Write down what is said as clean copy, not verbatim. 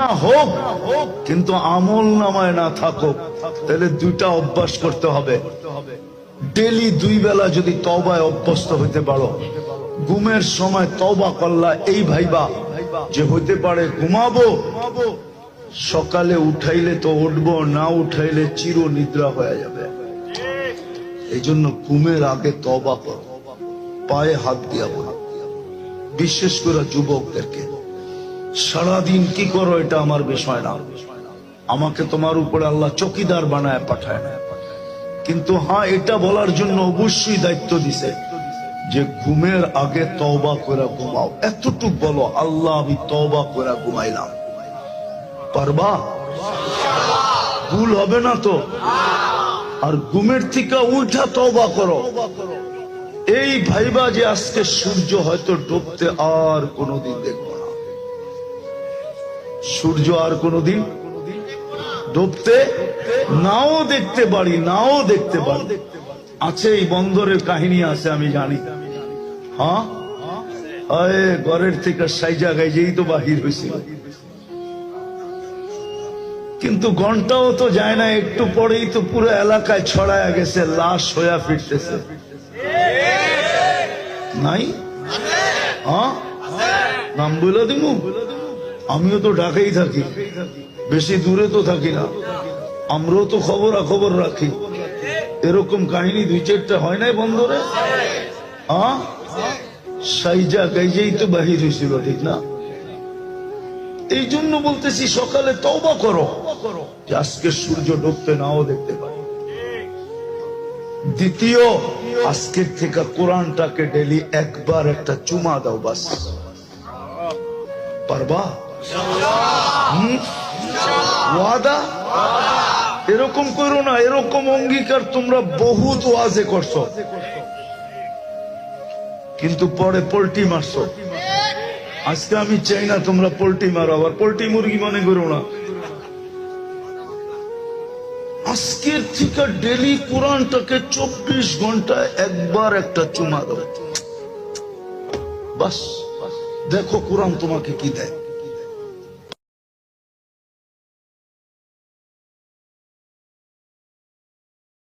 গুনাহ হোক কিন্তু আমল নামায় না থাকুক, তাহলে দুইটা অভ্যাস করতে হবে। ডেলি 2 বেলা যদি তওবায় অভ্যস্ত হইতে পারো, ঘুমের সময় তওবা করলা এই ভাইবা যে হইতে পারে ঘুমাবো, সকালে উঠাইলে তো উঠবো, না উঠাইলে চির নিদ্রা হয়ে যাবে। এই জন্য ঘুমের আগে তওবা করো, পায়ে হাত দিয়া বলো। বিশেষ করে যুবকদেরকে, সারাদিন কি করো এটা আমার বিষয় না, আমাকে তোমার উপরে আল্লাহ চকিদার বানায় পাঠায় না, কিন্তু হ্যাঁ এটা বলার জন্য অবশ্যই দায়িত্ব দিছে যে ঘুমের আগে তওবা করে ঘুমাও। এতটুক বলো, আল্লাহ আমি তওবা করে ঘুমাইলাম। পারবা? ভুল হবে না তো? আর ঘুমের থেকে উঠা তওবা করো। এই ভাইবা যে আজকে সূর্য হয়তো ডুবতে আর কোনোদিন দেখবো না, সূর্য আর কোনোদিন ডুবতে নাও দেখতে পারি, নাও দেখতে পারি। আছে এই বন্দরের কাহিনী আছে, আমি জানি। হ্যাঁ, ঘরের থেকে সাইজা গাইজেই তো বাহির হয়েছিল, কিন্তু ঘন্টাও তো যায় না, একটু পরেই তো পুরো এলাকায় ছড়ায়া গেছে, লাশ হইয়া ফিরতেছে। নাই? হ্যাঁ, নাম বলে দিব? আমিও তো ঢাকাই থাকি, বেশি দূরে তো থাকি না, আমরাও তো খবর রাখি। এরকম কাহিনী 2-4টা হয় নাই বন্দরে? হ্যাঁ, সাইজা গাইজেই তো বাহির হয়েছিল, ঠিক না? এই জন্য বলতেছি সকালে তওবা করো যে আজকে সূর্য ডুবতে নাও দেখতে পারি। দ্বিতীয়, আজকের থেকে কোরআনটাকে ডেলি একবার একটা চুমা দাও, বাস। পারবা? ওয়াদা? এরকম করো না, এরকম অঙ্গীকার তোমরা বহুত ওয়াজে করছো, কিন্তু পরে পোল্টি মারছো। আজকে আমি চাই না তোমরা পোল্টি মারো, আবার পোল্টি মুরগি মনে করো না। আজকের থেকে ডেলি কোরআনটাকে 24 ঘন্টায় একবার একটা চুমা দাও, বাস। দেখো কোরআন তোমাকে কি দেয়।